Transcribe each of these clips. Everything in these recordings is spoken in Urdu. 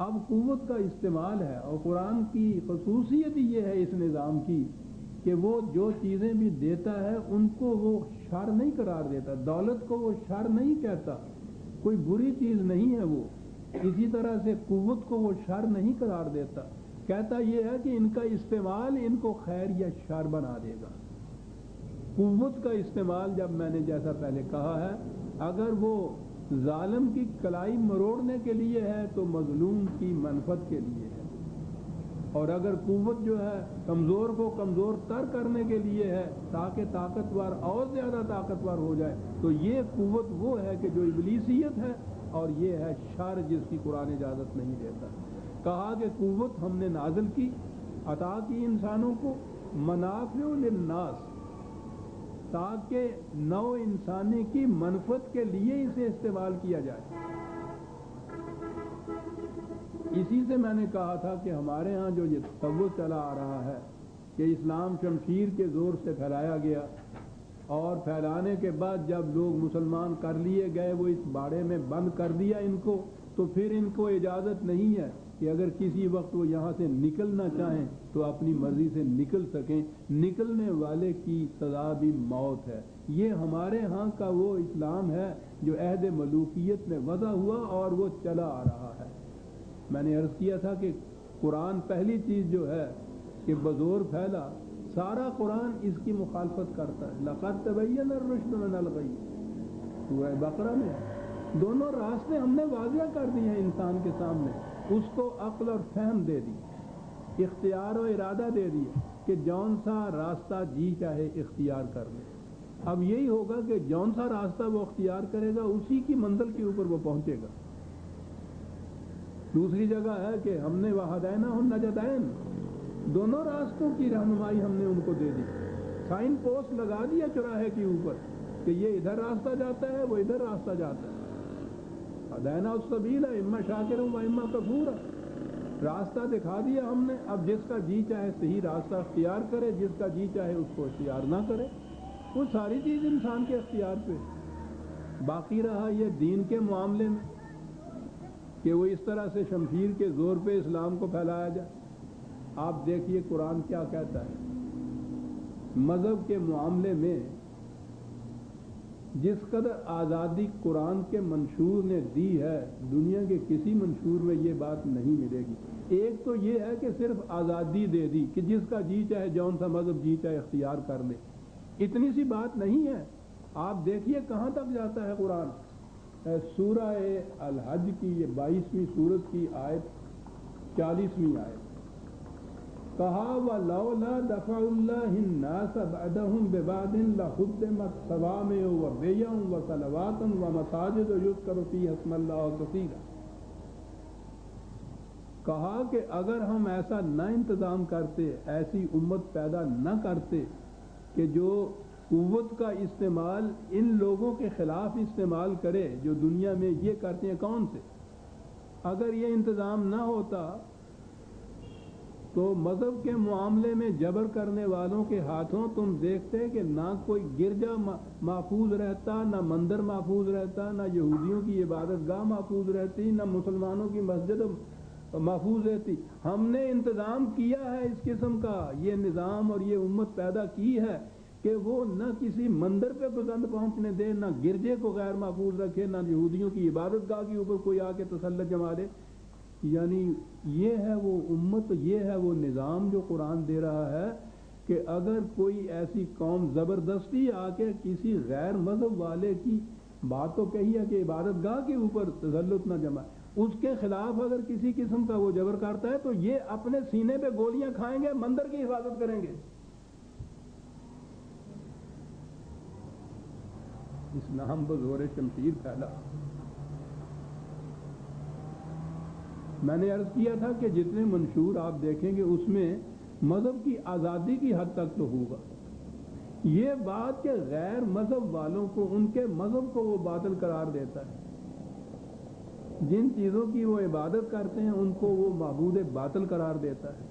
اب قوت کا استعمال ہے، اور قرآن کی خصوصیت یہ ہے اس نظام کی کہ وہ جو چیزیں بھی دیتا ہے ان کو وہ شر نہیں قرار دیتا، دولت کو وہ شر نہیں کہتا، کوئی بری چیز نہیں ہے وہ، اسی طرح سے قوت کو وہ شر نہیں قرار دیتا، کہتا یہ ہے کہ ان کا استعمال ان کو خیر یا شر بنا دے گا۔ قوت کا استعمال جب میں نے جیسا پہلے کہا ہے، اگر وہ ظالم کی کلائی مروڑنے کے لیے ہے تو مظلوم کی منفعت کے لیے ہے، اور اگر قوت جو ہے کمزور کو کمزور تر کرنے کے لیے ہے تاکہ طاقتور اور زیادہ طاقتور ہو جائے، تو یہ قوت وہ ہے کہ جو ابلیسیت ہے، اور یہ ہے شر جس کی قرآن اجازت نہیں دیتا۔ کہا کہ قوت ہم نے نازل کی، عطا کی انسانوں کو، منافع للناس، تاکہ نو انسانی کی منفعت کے لیے اسے استعمال کیا جائے۔ اسی سے میں نے کہا تھا کہ ہمارے ہاں جو یہ تصور چلا آ رہا ہے کہ اسلام شمشیر کے زور سے پھیلایا گیا، اور پھیلانے کے بعد جب لوگ مسلمان کر لیے گئے، وہ اس باڑے میں بند کر دیا ان کو، تو پھر ان کو اجازت نہیں ہے کہ اگر کسی وقت وہ یہاں سے نکلنا چاہیں تو اپنی مرضی سے نکل سکیں، نکلنے والے کی سزا بھی موت ہے۔ یہ ہمارے ہاں کا وہ اسلام ہے جو عہد ملوکیت میں وضع ہوا اور وہ چلا آ رہا ہے۔ میں نے عرض کیا تھا کہ قرآن پہلی چیز جو ہے کہ بزور پھیلا، سارا قرآن اس کی مخالفت کرتا ہے۔ لَقَدْ تَبَيَّنَ الرُّشْدُ مِنَ الْغَيِّ، سورہ بقرہ میں دونوں راستے ہم نے واضح کر دیے ہیں انسان کے سامنے، اس کو عقل اور فہم دے دی، اختیار و ارادہ دے دیا کہ جون سا راستہ جی چاہے اختیار کر لے۔ اب یہی ہوگا کہ جون سا راستہ وہ اختیار کرے گا اسی کی منزل کے اوپر وہ پہنچے گا۔ دوسری جگہ ہے کہ ہم نے وَهَدَيْنَاهُ النَّجْدَيْنِ، دونوں راستوں کی رہنمائی ہم نے ان کو دے دی، سائن پوسٹ لگا دیا چوراہے کے اوپر کہ یہ ادھر راستہ جاتا ہے، وہ ادھر راستہ جاتا ہے۔ ہدینا السبیل اما شاکر و اما کفور، راستہ دکھا دیا ہم نے، اب جس کا جی چاہے صحیح راستہ اختیار کرے، جس کا جی چاہے اس کو اختیار نہ کرے، وہ ساری چیز انسان کے اختیار پہ۔ باقی رہا یہ دین کے معاملے میں کہ وہ اس طرح سے شمشیر کے زور پہ اسلام کو پھیلایا جائے۔ آپ دیکھیے قرآن کیا کہتا ہے مذہب کے معاملے میں، جس قدر آزادی قرآن کے منشور نے دی ہے دنیا کے کسی منشور میں یہ بات نہیں ملے گی۔ ایک تو یہ ہے کہ صرف آزادی دے دی کہ جس کا جی چاہے جون سا مذہب جی چاہے اختیار کر لے، اتنی سی بات نہیں ہے۔ آپ دیکھیے کہاں تک جاتا ہے قرآن۔ سورہ الحج کی یہ 22ویں سورت کی آیت 40ویں آیت، کہا وَلَوْلَا دَفْعُ اللَّهِ النَّاسَ بَعْضَهُم بِبَعْضٍ لَّهُدِّمَتْ صَوَامِعُ وَبِيَعٌ وَصَلَوَاتٌ وَمَسَاجِدُ يُذْكَرُ فِيهَا اسْمُ اللَّهِ كَثِيرًا، کہا کہ اگر ہم ایسا نہ انتظام کرتے، ایسی امت پیدا نہ کرتے کہ جو قوت کا استعمال ان لوگوں کے خلاف استعمال کرے جو دنیا میں یہ کرتے ہیں، کون سے؟ اگر یہ انتظام نہ ہوتا تو مذہب کے معاملے میں جبر کرنے والوں کے ہاتھوں تم دیکھتے کہ نہ کوئی گرجا محفوظ رہتا، نہ مندر محفوظ رہتا، نہ یہودیوں کی عبادت گاہ محفوظ رہتی، نہ مسلمانوں کی مسجد محفوظ رہتی۔ ہم نے انتظام کیا ہے اس قسم کا، یہ نظام اور یہ امت پیدا کی ہے کہ وہ نہ کسی مندر پہ بلند پہنچنے دے، نہ گرجے کو غیر محفوظ رکھے، نہ یہودیوں کی عبادت گاہ کے اوپر کوئی آ کے تسلط جما دے۔ یعنی یہ ہے وہ امت، یہ ہے وہ نظام جو قرآن دے رہا ہے کہ اگر کوئی ایسی قوم زبردستی آ کے کسی غیر مذہب والے کی بات تو کہی ہے کہ عبادت گاہ کے اوپر تسلط نہ جمائے، اس کے خلاف اگر کسی قسم کا وہ جبر کرتا ہے تو یہ اپنے سینے پہ گولیاں کھائیں گے، مندر کی حفاظت کریں گے۔ اسلام بزور شمشیر پھیلا۔ میں نے عرض کیا تھا کہ جتنے منشور آپ دیکھیں گے اس میں مذہب کی آزادی کی حد تک تو ہوگا، یہ بات کہ غیر مذہب والوں کو ان کے مذہب کو وہ باطل قرار دیتا ہے، جن چیزوں کی وہ عبادت کرتے ہیں ان کو وہ معبود باطل قرار دیتا ہے،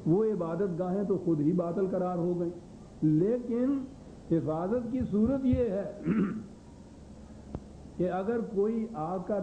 وہ عبادت گاہیں تو خود ہی باطل قرار ہو گئیں۔ لیکن حفاظت کی صورت یہ ہے کہ اگر کوئی آ کر